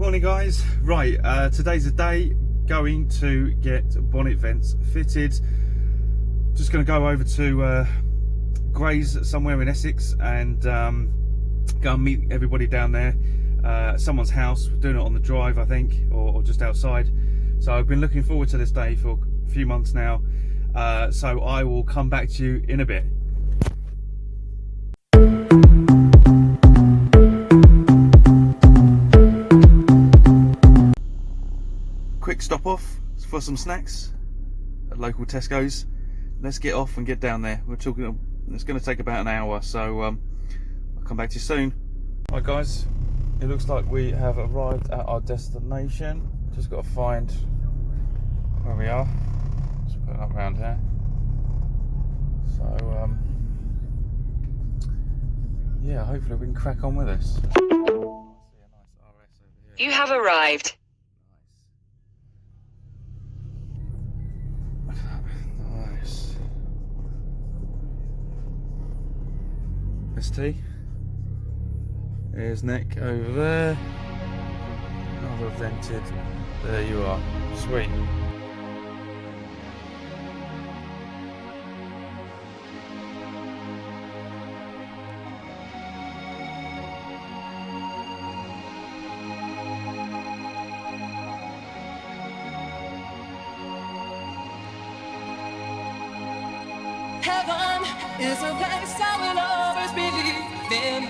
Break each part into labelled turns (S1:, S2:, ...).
S1: Morning guys, right, today's the day going to get bonnet vents fitted. Just going to go over to Grays somewhere in Essex and go and meet everybody down there, someone's house, doing it on the drive I think, or just outside. So I've been looking forward to this day for a few months now, so I will come back to you in a bit. Quick stop off for some snacks at local Tesco's. Let's get off and get down there. We're talking, it's going to take about an hour, so I'll come back to you soon. Right guys, it looks like we have arrived at our destination. Just got to find where we are. Just put it up around here. So yeah, hopefully we can crack on with this.
S2: You have arrived.
S1: Nice. ST. Here's Nick over there. Another vented. There you are. Sweet.
S3: Heaven is a place I will always believe in,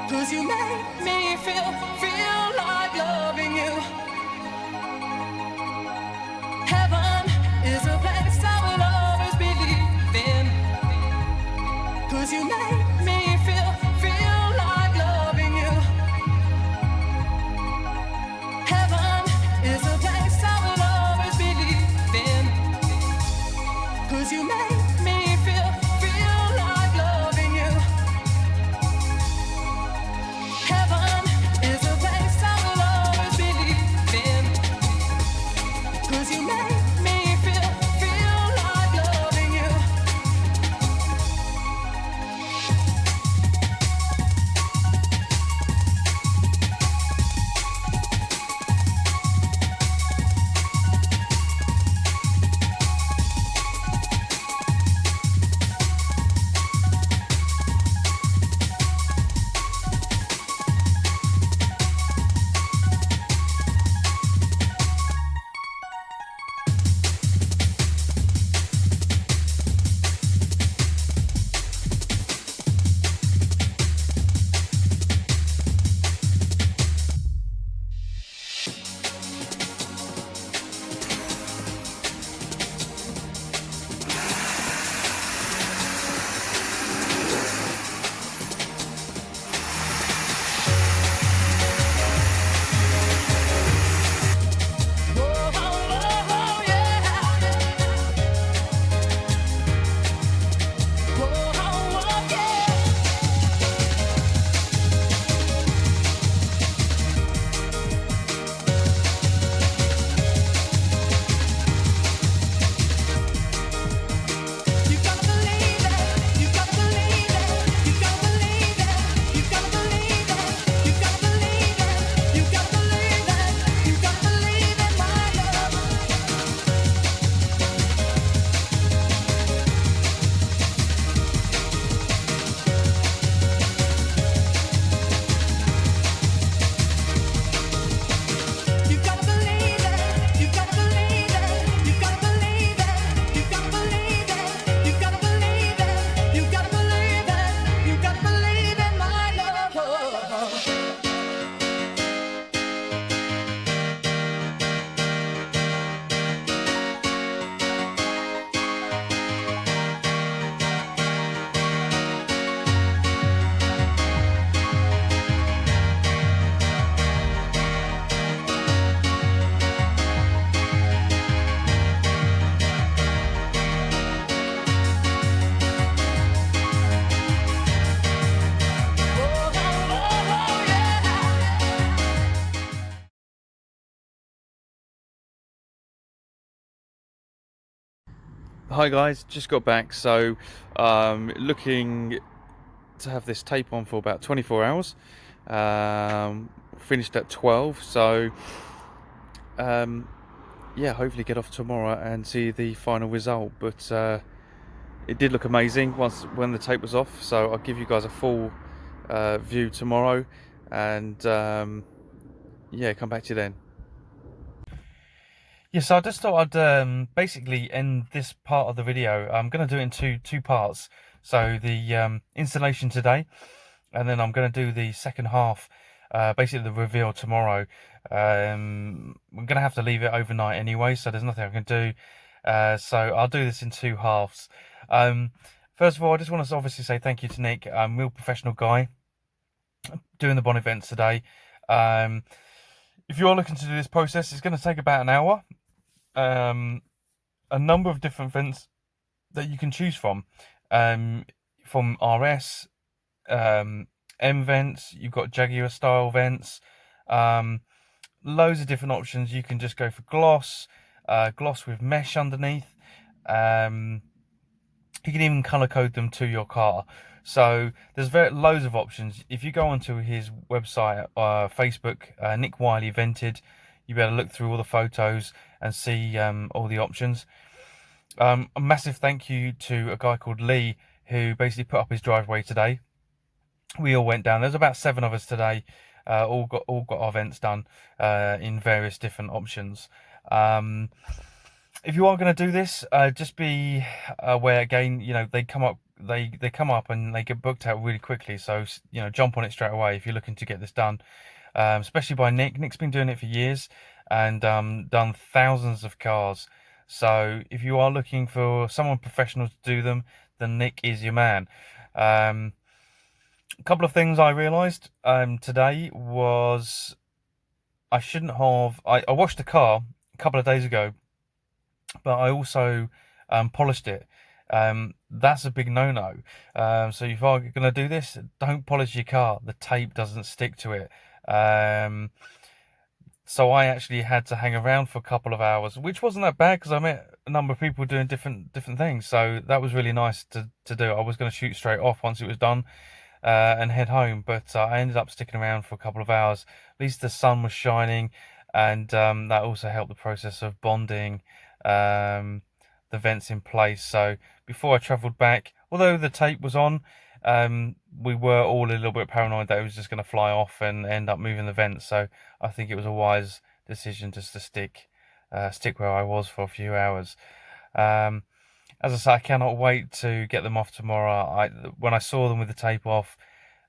S3: 'cause you make me feel like loving you. Heaven is a place I will always believe in, 'cause you make me feel like loving you. Heaven is a place I will always believe in, 'cause you make me feel like loving you. Heaven is a place I will always believe in, 'cause you make me feel like loving you.
S1: Hi guys, just got back, so looking to have this tape on for about 24 hours. finished at 12, so yeah, hopefully get off tomorrow and see the final result. But it did look amazing when the tape was off, so I'll give you guys a full view tomorrow, and yeah, come back to you then. Yeah, so I just thought I'd basically end this part of the video. I'm going to do it in two parts. So the installation today, and then I'm going to do the second half, basically the reveal tomorrow. I'm going to have to leave it overnight anyway, so there's nothing I can do. So I'll do this in two halves. First of all, I just want to obviously say thank you to Nick, real professional guy, doing the bonnet vents today. If you're looking to do this process, it's going to take about an hour. A number of different vents that you can choose from RS, M vents, you've got Jaguar style vents, loads of different options. You can just go for gloss with mesh underneath. You can even color code them to your car. So there's loads of options. If you go onto his website, Facebook, Nick Wiley VENTED, you'll be able to look through all the photos and see all the options. A massive thank you to a guy called Lee, who basically put up his driveway today. We all went down. There's about 7 of us today. All got our vents done in various different options. If you are going to do this, just be aware again. You know, they come up and they get booked out really quickly. So you know, jump on it straight away if you're looking to get this done. Especially by Nick. Nick's been doing it for years and done thousands of cars. So if you are looking for someone professional to do them, then Nick is your man. A couple of things I realised today was I shouldn't have. I washed the car a couple of days ago, but I also polished it. That's a big no-no. So if you're going to do this, don't polish your car. The tape doesn't stick to it. So I actually had to hang around for a couple of hours, which wasn't that bad because I met a number of people doing different things. So that was really nice to do. I was going to shoot straight off once it was done and head home, but I ended up sticking around for a couple of hours. At least the sun was shining, and that also helped the process of bonding the vents in place. So before I travelled back, although the tape was on, we were all a little bit paranoid that it was just going to fly off and end up moving the vents. So I think it was a wise decision just to stick where I was for a few hours. As I say, I cannot wait to get them off tomorrow. When I saw them with the tape off,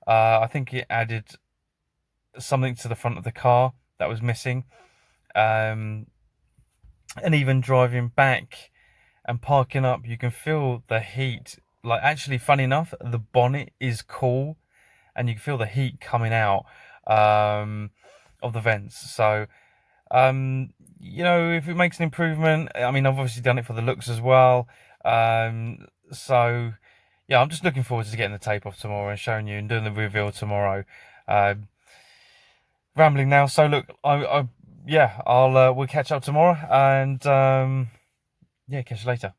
S1: I think it added something to the front of the car that was missing. And even driving back and parking up, you can feel the heat. Like, actually, funny enough, the bonnet is cool and you can feel the heat coming out of the vents. So you know, if it makes an improvement, I mean, I've obviously done it for the looks as well. So yeah, I'm just looking forward to getting the tape off tomorrow and showing you and doing the reveal tomorrow. Rambling now, so look, we'll catch up tomorrow, and yeah, catch you later.